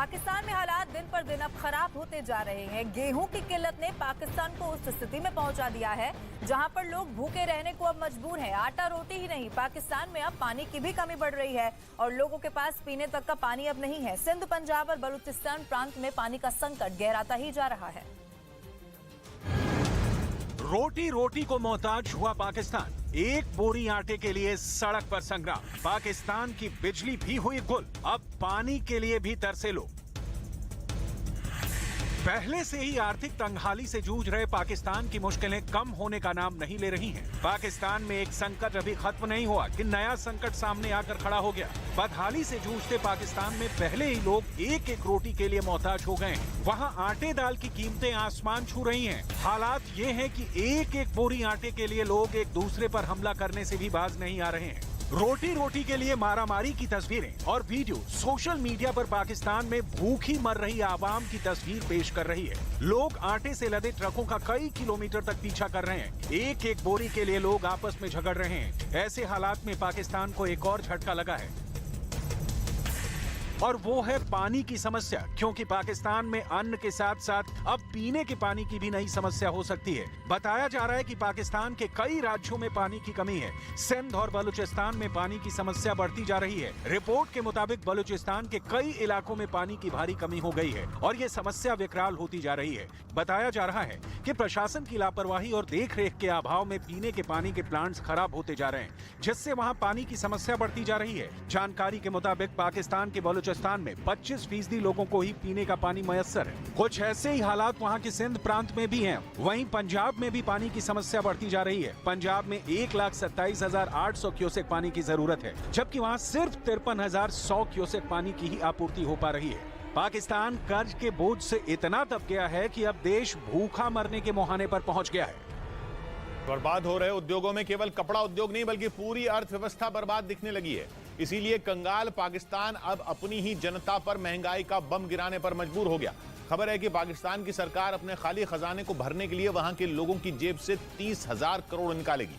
पाकिस्तान में हालात दिन पर दिन अब खराब होते जा रहे हैं। गेहूं की किल्लत ने पाकिस्तान को उस स्थिति में पहुंचा दिया है जहां पर लोग भूखे रहने को अब मजबूर हैं। आटा रोटी ही नहीं, पाकिस्तान में अब पानी की भी कमी बढ़ रही है और लोगों के पास पीने तक का पानी अब नहीं है। सिंध, पंजाब और बलूचिस्तान प्रांत में पानी का संकट गहराता ही जा रहा है। रोटी रोटी को मोहताज हुआ पाकिस्तान। एक बोरी आटे के लिए सड़क पर संग्राम। पाकिस्तान की बिजली भी हुई गुल। अब पानी के लिए भी तरसे लोग। पहले से ही आर्थिक तंगहाली से जूझ रहे पाकिस्तान की मुश्किलें कम होने का नाम नहीं ले रही हैं। पाकिस्तान में एक संकट अभी खत्म नहीं हुआ कि नया संकट सामने आकर खड़ा हो गया। बदहाली से जूझते पाकिस्तान में पहले ही लोग एक एक रोटी के लिए मोहताज हो गए हैं। वहाँ आटे दाल की कीमतें आसमान छू रही हैं। हालात ये हैं कि एक एक बोरी आटे के लिए लोग एक दूसरे पर हमला करने से भी बाज नहीं आ रहे हैं। रोटी रोटी के लिए मारामारी की तस्वीरें और वीडियो सोशल मीडिया पर पाकिस्तान में भूखी मर रही आवाम की तस्वीर पेश कर रही है। लोग आटे से लदे ट्रकों का कई किलोमीटर तक पीछा कर रहे हैं। एक एक बोरी के लिए लोग आपस में झगड़ रहे हैं। ऐसे हालात में पाकिस्तान को एक और झटका लगा है और वो है पानी की समस्या, क्योंकि पाकिस्तान में अन्न के साथ साथ अब पीने के पानी की भी नई समस्या हो सकती है। बताया जा रहा है कि पाकिस्तान के कई राज्यों में पानी की कमी है। सिंध और बलूचिस्तान में पानी की समस्या बढ़ती जा रही है। रिपोर्ट के मुताबिक बलूचिस्तान के कई इलाकों में पानी की भारी कमी हो गई है और ये समस्या विकराल होती जा रही है। बताया जा रहा है कि प्रशासन की लापरवाही और देख रेख के अभाव में पीने के पानी के प्लांट्स खराब होते जा रहे हैं, जिससे वहाँ पानी की समस्या बढ़ती जा रही है। जानकारी के मुताबिक पाकिस्तान के बलूचिस्तान में 25% लोगों को ही पीने का पानी मयस्सर है। कुछ ऐसे ही हालात वहाँ के सिंध प्रांत में भी हैं। वहीं पंजाब में भी पानी की समस्या बढ़ती जा रही है। पंजाब में 1,27,800 क्यूसेक पानी की जरूरत है, जबकि वहाँ सिर्फ 53,100 क्यूसेक पानी की ही आपूर्ति हो पा रही है। पाकिस्तान कर्ज के बोझ से इतना दब गया है कि अब देश भूखा मरने के मुहाने पर पहुंच गया है। बर्बाद हो रहे उद्योगों में केवल कपड़ा उद्योग नहीं बल्कि पूरी अर्थव्यवस्था बर्बाद दिखने लगी है। इसीलिए कंगाल पाकिस्तान अब अपनी ही जनता पर महंगाई का बम गिराने पर मजबूर हो गया। खबर है कि पाकिस्तान की सरकार अपने खाली खजाने को भरने के लिए वहां के लोगों की जेब से 30,000 करोड़ निकालेगी।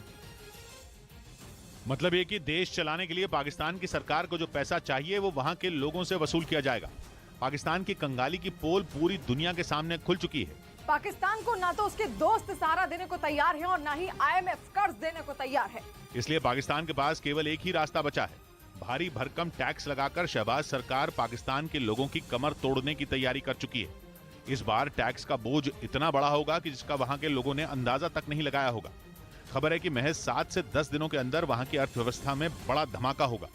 मतलब ये कि देश चलाने के लिए पाकिस्तान की सरकार को जो पैसा चाहिए वो वहां के लोगों से वसूल किया जाएगा। पाकिस्तान की कंगाली की पोल पूरी दुनिया के सामने खुल चुकी है। पाकिस्तान को ना तो उसके दोस्त सहारा देने को तैयार हैं और ना ही IMF कर्ज देने को तैयार है। इसलिए पाकिस्तान के पास केवल एक ही रास्ता बचा है। भारी भरकम टैक्स लगाकर शहबाज सरकार पाकिस्तान के लोगों की कमर तोड़ने की तैयारी कर चुकी है। इस बार टैक्स का बोझ इतना बड़ा होगा कि जिसका वहां के लोगों ने अंदाजा तक नहीं लगाया होगा। खबर है कि महज 7 से 10 दिनों के अंदर वहां की अर्थव्यवस्था में बड़ा धमाका होगा।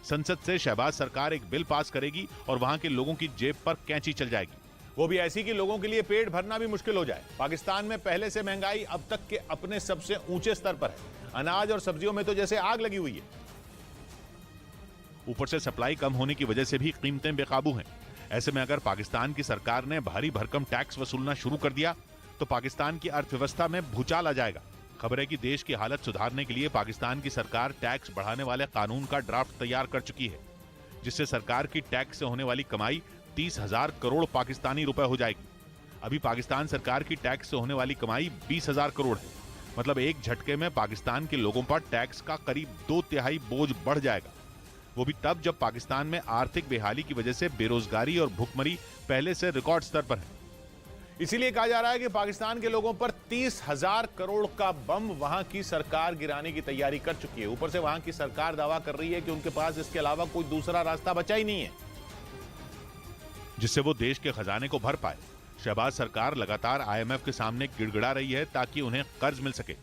संसद से शहबाज सरकार एक बिल पास करेगी और वहां के लोगों की जेब पर कैंची चल जाएगी। वो भी ऐसी कि लोगों के लिए पेट भरना भी मुश्किल हो जाए। पाकिस्तान में पहले से महंगाई अब तक के अपने सबसे ऊंचे स्तर पर है। अनाज और सब्जियों में तो जैसे आग लगी हुई है। ऊपर से सप्लाई कम होने की वजह से भी कीमतें बेकाबू हैं। ऐसे में अगर पाकिस्तान की सरकार ने भारी भरकम टैक्स वसूलना शुरू कर दिया तो पाकिस्तान की अर्थव्यवस्था में भूचाल आ जाएगा। खबर है कि देश की हालत सुधारने के लिए पाकिस्तान की सरकार टैक्स बढ़ाने वाले कानून का ड्राफ्ट तैयार कर चुकी है, जिससे सरकार की टैक्स से होने वाली कमाई 30,000 करोड़ पाकिस्तानी रुपए हो जाएगी। अभी पाकिस्तान सरकार की टैक्स से होने वाली कमाई 20,000 करोड़ है। मतलब एक झटके में पाकिस्तान के लोगों पर टैक्स का करीब 2/3 बोझ बढ़ जाएगा। वो भी तब जब पाकिस्तान में आर्थिक बेहाली की वजह से बेरोजगारी और भुखमरी पहले से रिकॉर्ड स्तर पर है। इसीलिए कहा जा रहा है कि पाकिस्तान के लोगों पर 30,000 करोड़ का बम वहां की सरकार गिराने की तैयारी कर चुकी है। ऊपर से वहां की सरकार दावा कर रही है कि उनके पास इसके अलावा कोई दूसरा रास्ता बचा ही नहीं है जिससे वो देश के खजाने को भर पाए। शहबाज सरकार लगातार IMF के सामने गिड़गिड़ा रही है ताकि उन्हें कर्ज मिल सके।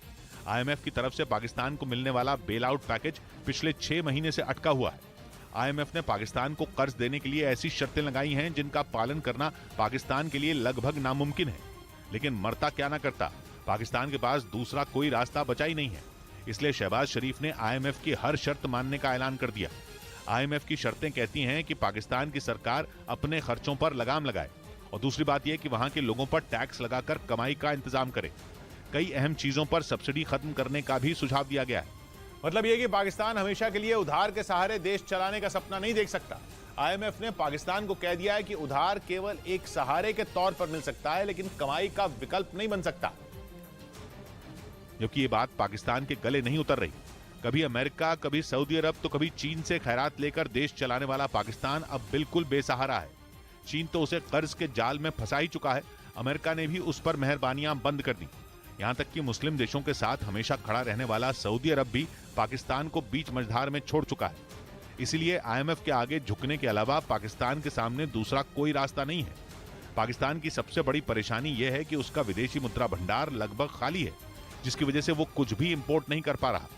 IMF की तरफ से पाकिस्तान को मिलने वाला बेल आउट पैकेज पिछले 6 महीने से अटका हुआ है। IMF ने पाकिस्तान को कर्ज देने के लिए ऐसी शर्तें लगाई हैं जिनका पालन करना पाकिस्तान के लिए लगभग नामुमकिन है। लेकिन मरता क्या ना करता, पाकिस्तान के पास दूसरा कोई रास्ता बचा ही नहीं है। इसलिए शहबाज शरीफ ने IMF की हर शर्त मानने का ऐलान कर दिया। IMF की शर्तें कहती हैं कि पाकिस्तान की सरकार अपने खर्चों पर लगाम लगाए और दूसरी बात यह कि वहां के लोगों पर टैक्स लगाकर कमाई का इंतजाम करे। कई अहम चीजों पर सब्सिडी खत्म करने का भी सुझाव दिया गया है। मतलब यह कि पाकिस्तान हमेशा के लिए उधार के सहारे देश चलाने का सपना नहीं देख सकता। IMF ने पाकिस्तान को कह दिया है कि उधार केवल एक सहारे के तौर पर मिल सकता है, लेकिन कमाई का विकल्प नहीं बन सकता। जबकि ये बात पाकिस्तान के गले नहीं उतर रही। कभी अमेरिका, कभी सऊदी अरब तो कभी चीन से खैरात लेकर देश चलाने वाला पाकिस्तान अब बिल्कुल बेसहारा है। चीन तो उसे कर्ज के जाल में फंसा ही चुका है, अमेरिका ने भी उस पर मेहरबानियां बंद कर दी। यहां तक कि मुस्लिम देशों के साथ हमेशा खड़ा रहने वाला सऊदी अरब भी पाकिस्तान को बीच मझधार में छोड़ चुका है। इसीलिए IMF के आगे झुकने के अलावा पाकिस्तान के सामने दूसरा कोई रास्ता नहीं है। पाकिस्तान की सबसे बड़ी परेशानी यह है कि उसका विदेशी मुद्रा भंडार लगभग खाली है, जिसकी वजह से वो कुछ भी इंपोर्ट नहीं कर पा रहा,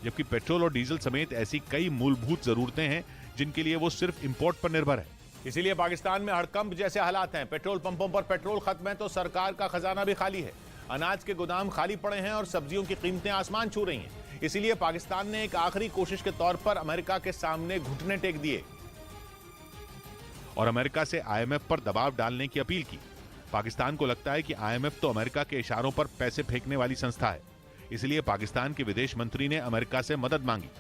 जबकि पेट्रोल और डीजल समेत ऐसी कई मूलभूत जरूरतें हैं जिनके लिए वो सिर्फ इंपोर्ट पर निर्भर है। इसीलिए पाकिस्तान में हड़कंप जैसे हालात हैं। पेट्रोल पंपों पर पेट्रोल खत्म है तो सरकार का खजाना भी खाली है, अनाज के गोदाम खाली पड़े हैं और सब्जियों की कीमतें आसमान छू रही हैं। इसीलिए पाकिस्तान ने एक आखिरी कोशिश के तौर पर अमेरिका के सामने घुटने टेक दिए और अमेरिका से IMF पर दबाव डालने की अपील की। पाकिस्तान को लगता है कि IMF तो अमेरिका के इशारों पर पैसे फेंकने वाली संस्था है, इसलिए पाकिस्तान के विदेश मंत्री ने अमेरिका से मदद मांगी।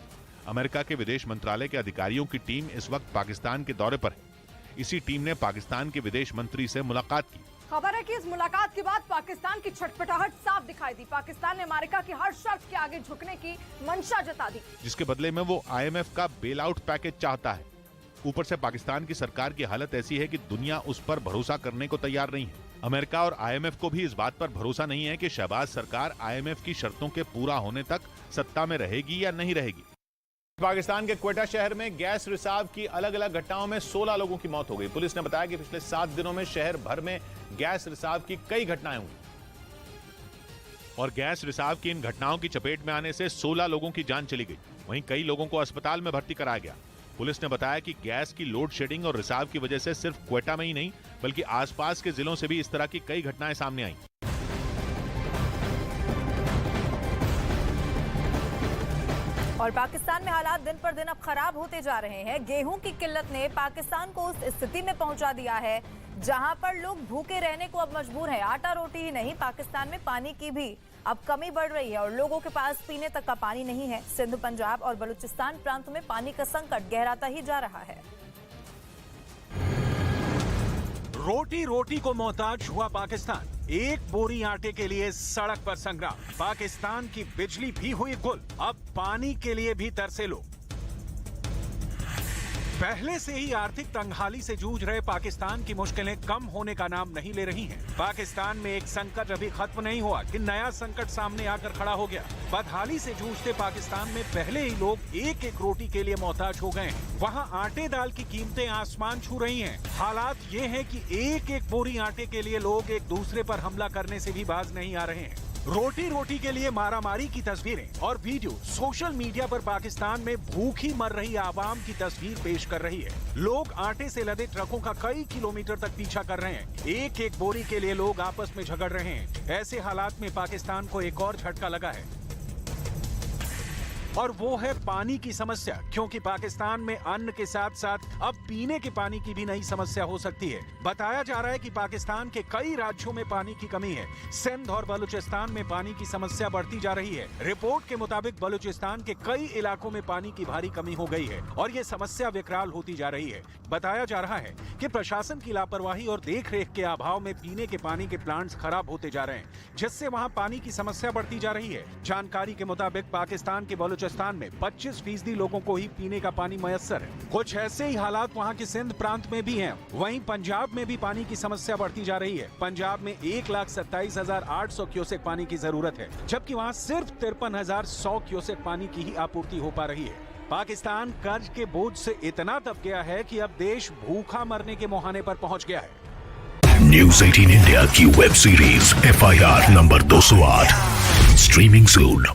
अमेरिका के विदेश मंत्रालय के अधिकारियों की टीम इस वक्त पाकिस्तान के दौरे पर है। इसी टीम ने पाकिस्तान के विदेश मंत्री से मुलाकात की। खबर है कि इस मुलाकात के बाद पाकिस्तान की छटपटाहट साफ दिखाई दी। पाकिस्तान ने अमेरिका की हर शर्त के आगे झुकने की मंशा जता दी, जिसके बदले में वो IMF का बेल आउट पैकेज चाहता है। ऊपर से पाकिस्तान की सरकार की हालत ऐसी है कि दुनिया उस पर भरोसा करने को तैयार नहीं है। अमेरिका और IMF को भी इस बात पर भरोसा नहीं है कि शहबाज सरकार IMF की शर्तों के पूरा होने तक सत्ता में रहेगी या नहीं रहेगी। पाकिस्तान के क्वेटा शहर में गैस रिसाव की अलग अलग घटनाओं में 16 लोगों की मौत हो गई। पुलिस ने बताया कि पिछले 7 दिनों में शहर भर में गैस रिसाव की कई घटनाएं हुई और गैस रिसाव की इन घटनाओं की चपेट में आने से 16 लोगों की जान चली गई। वहीं कई लोगों को अस्पताल में भर्ती कराया गया। पुलिस ने बताया कि गैस की लोड शेडिंग और रिसाव की वजह से सिर्फ क्वेटा में ही नहीं बल्कि आसपास के जिलों से भी इस तरह की कई घटनाएं सामने आईं। और पाकिस्तान में हालात दिन पर दिन अब खराब होते जा रहे हैं। गेहूं की किल्लत ने पाकिस्तान को उस स्थिति में पहुंचा दिया है जहां पर लोग भूखे रहने को अब मजबूर हैं। आटा रोटी ही नहीं, पाकिस्तान में पानी की भी अब कमी बढ़ रही है और लोगों के पास पीने तक का पानी नहीं है। सिंध, पंजाब और बलूचिस्तान प्रांत में पानी का संकट गहराता ही जा रहा है। रोटी रोटी को मोहताज हुआ पाकिस्तान। एक बोरी आटे के लिए सड़क पर संग्राम। पाकिस्तान की बिजली भी हुई गुल। अब पानी के लिए भी तरसे लोग। पहले से ही आर्थिक तंगहाली से जूझ रहे पाकिस्तान की मुश्किलें कम होने का नाम नहीं ले रही हैं। पाकिस्तान में एक संकट अभी खत्म नहीं हुआ कि नया संकट सामने आकर खड़ा हो गया। बदहाली से जूझते पाकिस्तान में पहले ही लोग एक एक रोटी के लिए मोहताज हो गए हैं। वहाँ आटे दाल की कीमतें आसमान छू रही हैं। हालात ये हैं कि एक एक बोरी आटे के लिए लोग एक दूसरे पर हमला करने से भी बाज नहीं आ रहे हैं। रोटी रोटी के लिए मारामारी की तस्वीरें और वीडियो सोशल मीडिया पर पाकिस्तान में भूखी मर रही आवाम की तस्वीर पेश कर रही है। लोग आटे से लदे ट्रकों का कई किलोमीटर तक पीछा कर रहे हैं। एक एक बोरी के लिए लोग आपस में झगड़ रहे हैं। ऐसे हालात में पाकिस्तान को एक और झटका लगा है और वो है पानी की समस्या, क्योंकि पाकिस्तान में अन्न के साथ साथ अब पीने के पानी की भी नई समस्या हो सकती है। बताया जा रहा है कि पाकिस्तान के कई राज्यों में पानी की कमी है। सिंध और बलूचिस्तान में पानी की समस्या बढ़ती जा रही है। रिपोर्ट के मुताबिक बलूचिस्तान के कई इलाकों में पानी की भारी कमी हो गई है और ये समस्या विकराल होती जा रही है। बताया जा रहा है कि प्रशासन की लापरवाही और देखरेख के अभाव में पीने के पानी के प्लांट्स खराब होते जा रहे हैं, जिससे वहाँ पानी की समस्या बढ़ती जा रही है। जानकारी के मुताबिक पाकिस्तान के बलूचिस्तान में 25% लोगों को ही पीने का पानी मयस्सर है। कुछ ऐसे ही हालात वहाँ के सिंध प्रांत में भी हैं। वहीं पंजाब में भी पानी की समस्या बढ़ती जा रही है। पंजाब में 1,27,800 क्यूसेक पानी की जरूरत है, जबकि वहाँ सिर्फ 53,100 क्यूसेक पानी की ही आपूर्ति हो पा रही है। पाकिस्तान कर्ज के बोझ से इतना दब गया है कि अब देश भूखा मरने के मुहाने पर पहुंच गया है। न्यूज़ 18 इंडिया की web series FIR number 208 streaming सून।